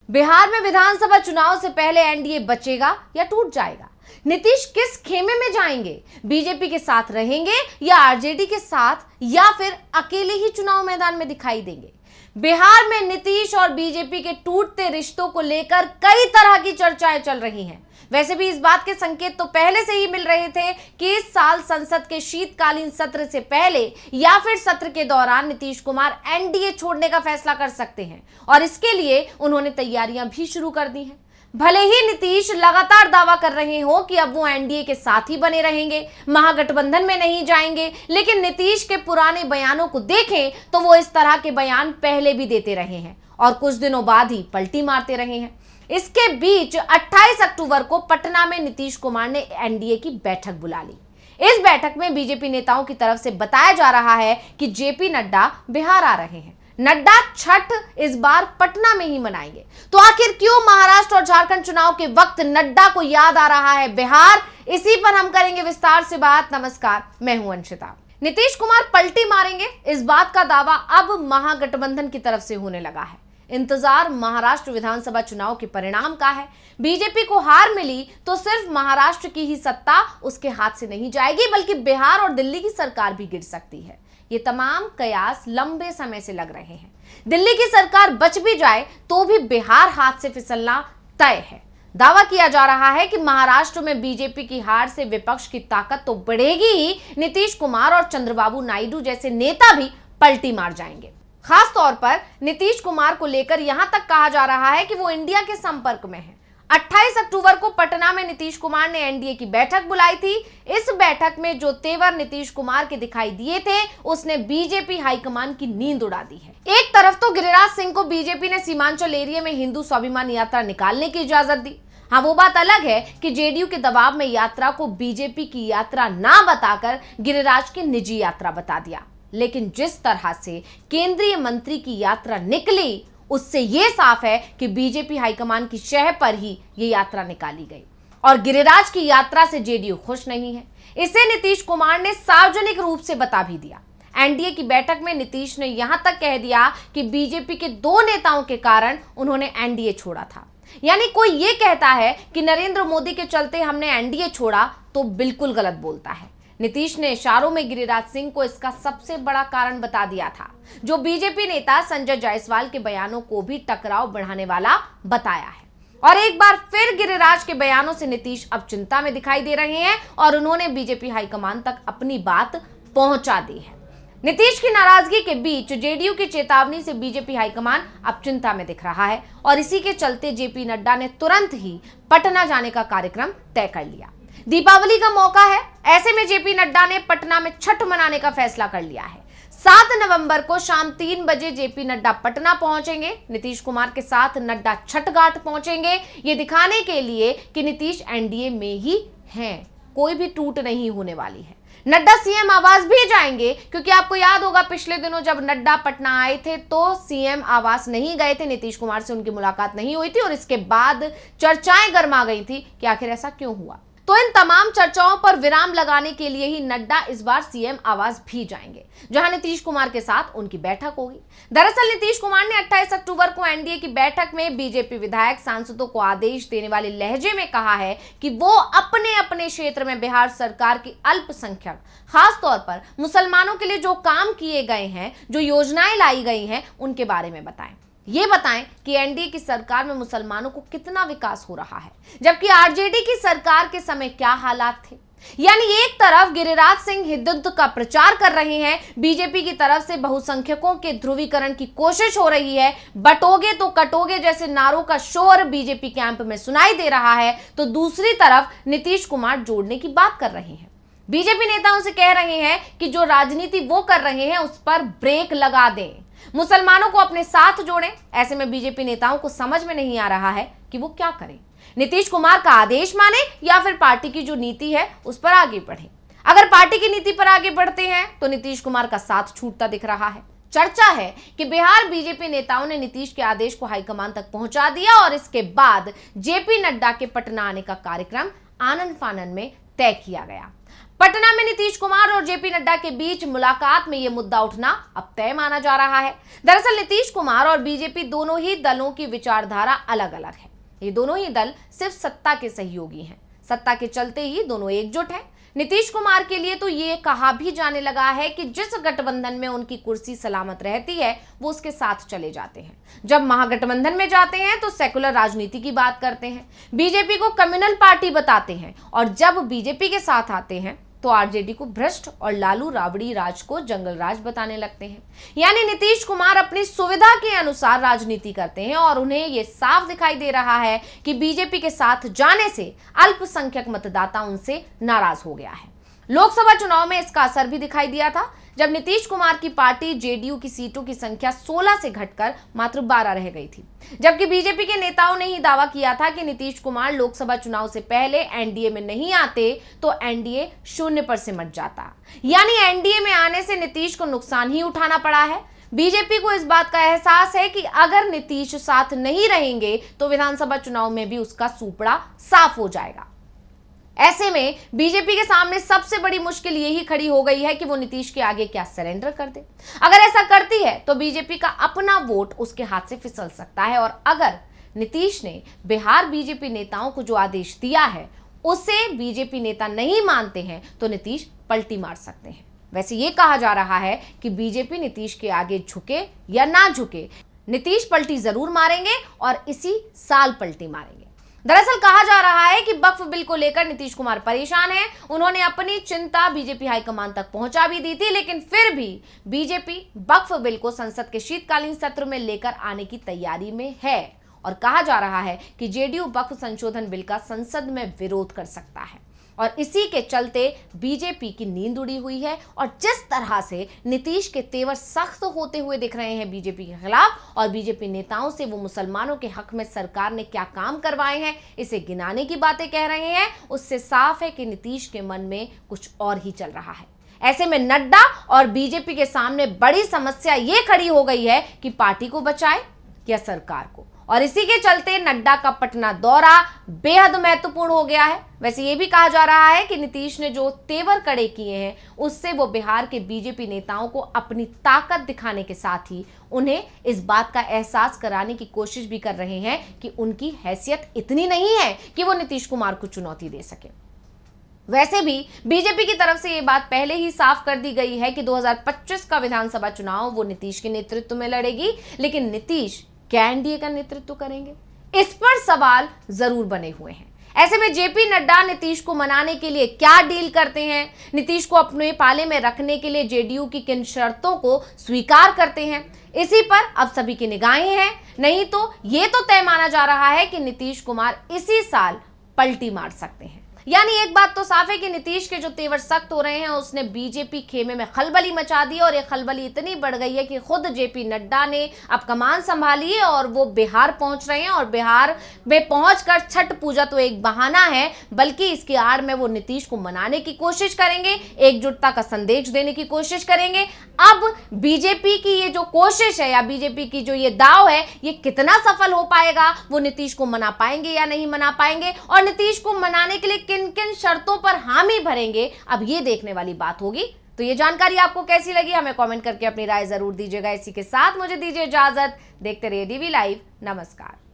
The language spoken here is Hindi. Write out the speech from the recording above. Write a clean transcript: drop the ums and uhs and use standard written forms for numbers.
बिहार में विधानसभा चुनाव से पहले एनडीए बचेगा या टूट जाएगा? नीतीश किस खेमे में जाएंगे? बीजेपी के साथ रहेंगे या आरजेडी के साथ, या फिर अकेले ही चुनाव मैदान में दिखाई देंगे? बिहार में नीतीश और बीजेपी के टूटते रिश्तों को लेकर कई तरह की चर्चाएं चल रही हैं। वैसे भी इस बात के संकेत तो पहले से ही मिल रहे थे कि इस साल संसद के शीतकालीन सत्र से पहले या फिर सत्र के दौरान नीतीश कुमार एनडीए छोड़ने का फैसला कर सकते हैं, और इसके लिए उन्होंने तैयारियां भी शुरू कर दी हैं। भले ही नीतीश लगातार दावा कर रहे हो कि अब वो एनडीए के साथ ही बने रहेंगे, महागठबंधन में नहीं जाएंगे, लेकिन नीतीश के पुराने बयानों को देखें तो वो इस तरह के बयान पहले भी देते रहे हैं और कुछ दिनों बाद ही पलटी मारते रहे हैं। इसके बीच 28 अक्टूबर को पटना में नीतीश कुमार ने एनडीए की बैठक बुला ली। इस बैठक में बीजेपी नेताओं की तरफ से बताया जा रहा है कि जेपी नड्डा बिहार आ रहे हैं। नड्डा छठ इस बार पटना में ही मनाएंगे। तो आखिर क्यों महाराष्ट्र और झारखंड चुनाव के वक्त नड्डा को याद आ रहा है बिहार? इसी पर हम करेंगे विस्तार से बात। नमस्कार, मैं हूं अंशिता। नीतीश कुमार पलटी मारेंगे, इस बात का दावा अब महागठबंधन की तरफ से होने लगा है। इंतजार महाराष्ट्र विधानसभा चुनाव के परिणाम का है। बीजेपी को हार मिली तो सिर्फ महाराष्ट्र की ही सत्ता उसके हाथ से नहीं जाएगी, बल्कि बिहार और दिल्ली की सरकार भी गिर सकती है। ये तमाम कयास लंबे समय से लग रहे हैं। दिल्ली की सरकार बच भी जाए तो भी बिहार हाथ से फिसलना तय है। दावा किया जा रहा है कि महाराष्ट्र में बीजेपी की हार से विपक्ष की ताकत तो बढ़ेगी ही, नीतीश कुमार और चंद्रबाबू नायडू जैसे नेता भी पलटी मार जाएंगे। खास तौर पर नीतीश कुमार को लेकर यहां तक कहा जा रहा है कि वो इंडिया के संपर्क में है। 28 अक्टूबर को पटना में नीतीश कुमार ने एनडीए की बैठक बुलाई थी। इस बैठक में जो तेवर नीतीश कुमार के दिखाई दिए थे, उसने बीजेपी हाईकमान की नींद उड़ा दी है। एक तरफ तो गिरिराज सिंह को बीजेपी ने सीमांचल एरिया में हिंदू स्वाभिमान यात्रा निकालने की इजाजत दी। हाँ, वो बात अलग है कि जेडीयू के दबाव में यात्रा को बीजेपी की यात्रा ना बताकर गिरिराज की निजी यात्रा बता दिया। लेकिन जिस तरह से केंद्रीय मंत्री की यात्रा निकली, उससे यह साफ है कि बीजेपी हाईकमान की शह पर ही ये यात्रा निकाली गई और गिरिराज की यात्रा से जेडीयू खुश नहीं है। इसे नीतीश कुमार ने सार्वजनिक रूप से बता भी दिया। एनडीए की बैठक में नीतीश ने यहां तक कह दिया कि बीजेपी के 2 नेताओं के कारण उन्होंने एनडीए छोड़ा था। यानी कोई ये कहता है कि नरेंद्र मोदी के चलते हमने एनडीए छोड़ा तो बिल्कुल गलत बोलता है। नीतीश ने इशारों में गिरिराज सिंह को इसका सबसे बड़ा कारण बता दिया था, जो बीजेपी नेता संजय जायसवाल के बयानों को भी टकराव बढ़ाने वाला बताया है। और एक बार फिर गिरिराज के बयानों से नीतीश अब चिंता में दिखाई दे रहे हैं और उन्होंने बीजेपी हाईकमान तक अपनी बात पहुंचा दी है। नीतीश की नाराजगी के बीच जेडीयू की चेतावनी से बीजेपी हाईकमान अब चिंता में दिख रहा है और इसी के चलते जेपी नड्डा ने तुरंत ही पटना जाने का कार्यक्रम तय कर लिया। दीपावली का मौका है, ऐसे में जेपी नड्डा ने पटना में छठ मनाने का फैसला कर लिया है। 7 नवंबर को शाम 3 बजे जेपी नड्डा पटना पहुंचेंगे। नीतीश कुमार के साथ नड्डा छठ घाट पहुंचेंगे, ये दिखाने के लिए कि नीतीश एनडीए में ही हैं, कोई भी टूट नहीं होने वाली है। नड्डा सीएम आवास भी जाएंगे, क्योंकि आपको याद होगा पिछले दिनों जब नड्डा पटना आए थे तो सीएम आवास नहीं गए थे, नीतीश कुमार से उनकी मुलाकात नहीं हुई थी और इसके बाद चर्चाएं गर्मा गई थी कि आखिर ऐसा क्यों हुआ। तो इन तमाम चर्चाओं पर विराम लगाने के लिए ही नड्डा इस बार सीएम आवास भी जाएंगे, जहां नीतीश कुमार के साथ उनकी बैठक होगी। दरअसल नीतीश कुमार ने 28 अक्टूबर को एनडीए की बैठक में बीजेपी विधायक सांसदों को आदेश देने वाले लहजे में कहा है कि वो अपने अपने क्षेत्र में बिहार सरकार की अल्पसंख्यक, खास तौर पर मुसलमानों के लिए जो काम किए गए हैं, जो योजनाएं लाई गई हैं, उनके बारे में बताएं। ये बताएं कि एनडीए की सरकार में मुसलमानों को कितना विकास हो रहा है, जबकि आरजेडी की सरकार के समय क्या हालात थे। यानी एक तरफ गिरिराज सिंह हिंदुत्व का प्रचार कर रहे हैं, बीजेपी की तरफ से बहुसंख्यकों के ध्रुवीकरण की कोशिश हो रही है, बटोगे तो कटोगे जैसे नारों का शोर बीजेपी कैंप में सुनाई दे रहा है, तो दूसरी तरफ नीतीश कुमार जोड़ने की बात कर रहे हैं। बीजेपी नेताओं से कह रहे हैं कि जो राजनीति वो कर रहे हैं उस पर ब्रेक लगा दें, मुसलमानों को अपने साथ जोड़ें। ऐसे में बीजेपी नेताओं को समझ में नहीं आ रहा है कि वो क्या करें, नीतीश कुमार का आदेश माने या फिर पार्टी की जो नीति है उस पर आगे बढ़ें। अगर पार्टी की नीति पर आगे बढ़ते हैं तो नीतीश कुमार का साथ छूटता दिख रहा है। चर्चा है कि बिहार बीजेपी नेताओं ने नीतीश के आदेश को हाईकमान तक पहुंचा दिया और इसके बाद जेपी नड्डा के पटना आने का कार्यक्रम आनन फानन में तय किया गया। पटना में नीतीश कुमार और जेपी नड्डा के बीच मुलाकात में यह मुद्दा उठना अब तय माना जा रहा है। दरअसल नीतीश कुमार और बीजेपी दोनों ही दलों की विचारधारा अलग अलग है। ये दोनों ही दल सिर्फ सत्ता के सहयोगी हैं। सत्ता के चलते ही दोनों एकजुट हैं। नीतीश कुमार के लिए तो ये कहा भी जाने लगा है कि जिस गठबंधन में उनकी कुर्सी सलामत रहती है वो उसके साथ चले जाते हैं। जब महागठबंधन में जाते हैं तो सेकुलर राजनीति की बात करते हैं, बीजेपी को कम्युनल पार्टी बताते हैं, और जब बीजेपी के साथ आते हैं तो आरजेडी को भ्रष्ट और लालू राबड़ी राज को जंगल राज बताने लगते हैं। यानी नीतीश कुमार अपनी सुविधा के अनुसार राजनीति करते हैं और उन्हें यह साफ दिखाई दे रहा है कि बीजेपी के साथ जाने से अल्पसंख्यक मतदाता उनसे नाराज हो गया है। लोकसभा चुनाव में इसका असर भी दिखाई दिया था, जब नीतीश कुमार की पार्टी जेडीयू की सीटों की संख्या 16 से घटकर मात्र 12 रह गई थी, जबकि बीजेपी के नेताओं ने ही दावा किया था कि नीतीश कुमार लोकसभा चुनाव से पहले एनडीए में नहीं आते तो एनडीए 0 पर सिमट जाता। यानी एनडीए में आने से नीतीश को नुकसान ही उठाना पड़ा है। बीजेपी को इस बात का एहसास है कि अगर नीतीश साथ नहीं रहेंगे तो विधानसभा चुनाव में भी उसका सूपड़ा साफ हो जाएगा। ऐसे में बीजेपी के सामने सबसे बड़ी मुश्किल यही खड़ी हो गई है कि वो नीतीश के आगे क्या सरेंडर कर दे। अगर ऐसा करती है तो बीजेपी का अपना वोट उसके हाथ से फिसल सकता है, और अगर नीतीश ने बिहार बीजेपी नेताओं को जो आदेश दिया है उसे बीजेपी नेता नहीं मानते हैं तो नीतीश पलटी मार सकते हैं। वैसे ये कहा जा रहा है कि बीजेपी नीतीश के आगे झुके या ना झुके, नीतीश पलटी जरूर मारेंगे और इसी साल पलटी मारेंगे। दरअसल कहा जा रहा है कि वक्फ बिल को लेकर नीतीश कुमार परेशान हैं। उन्होंने अपनी चिंता बीजेपी हाईकमान तक पहुंचा भी दी थी, लेकिन फिर भी बीजेपी वक्फ बिल को संसद के शीतकालीन सत्र में लेकर आने की तैयारी में है, और कहा जा रहा है कि जेडीयू वक्फ संशोधन बिल का संसद में विरोध कर सकता है, और इसी के चलते बीजेपी की नींद उड़ी हुई है। और जिस तरह से नीतीश के तेवर सख्त होते हुए दिख रहे हैं बीजेपी के खिलाफ, और बीजेपी नेताओं से वो मुसलमानों के हक में सरकार ने क्या काम करवाए हैं इसे गिनाने की बातें कह रहे हैं, उससे साफ है कि नीतीश के मन में कुछ और ही चल रहा है। ऐसे में नड्डा और बीजेपी के सामने बड़ी समस्या ये खड़ी हो गई है कि पार्टी को बचाए या सरकार को, और इसी के चलते नड्डा का पटना दौरा बेहद महत्वपूर्ण हो गया है। वैसे ये भी कहा जा रहा है कि नीतीश ने जो तेवर कड़े किए हैं उससे वो बिहार के बीजेपी नेताओं को अपनी ताकत दिखाने के साथ ही उन्हें इस बात का एहसास कराने की कोशिश भी कर रहे हैं कि उनकी हैसियत इतनी नहीं है कि वो नीतीश कुमार को चुनौती दे सके। वैसे भी बीजेपी की तरफ से ये बात पहले ही साफ कर दी गई है कि 2025 का विधानसभा चुनाव वो नीतीश के नेतृत्व में लड़ेगी, लेकिन नीतीश क्या एनडीए का नेतृत्व करेंगे, इस पर सवाल जरूर बने हुए हैं। ऐसे में जेपी नड्डा नीतीश को मनाने के लिए क्या डील करते हैं, नीतीश को अपने पाले में रखने के लिए जेडीयू की किन शर्तों को स्वीकार करते हैं, इसी पर अब सभी की निगाहें हैं। नहीं तो ये तो तय माना जा रहा है कि नीतीश कुमार इसी साल पलटी मार सकते हैं। यानी एक बात तो साफ है कि नीतीश के जो तेवर सख्त हो रहे हैं उसने बीजेपी खेमे में खलबली मचा दी, और ये खलबली इतनी बढ़ गई है कि खुद जेपी नड्डा ने अब कमान संभाली है और वो बिहार पहुंच रहे हैं, और बिहार में पहुंचकर छठ पूजा तो एक बहाना है, बल्कि इसकी आड़ में वो नीतीश को मनाने की कोशिश करेंगे, एकजुटता का संदेश देने की कोशिश करेंगे। अब बीजेपी की ये जो कोशिश है या बीजेपी की जो ये दाव है ये कितना सफल हो पाएगा, वो नीतीश को मना पाएंगे या नहीं मना पाएंगे, और नीतीश को मनाने के लिए किन किन शर्तों पर हामी भरेंगे, अब ये देखने वाली बात होगी। तो ये जानकारी आपको कैसी लगी हमें कमेंट करके अपनी राय जरूर दीजिएगा। इसी के साथ मुझे दीजिए इजाजत। देखते रहिए डीवी लाइव। नमस्कार।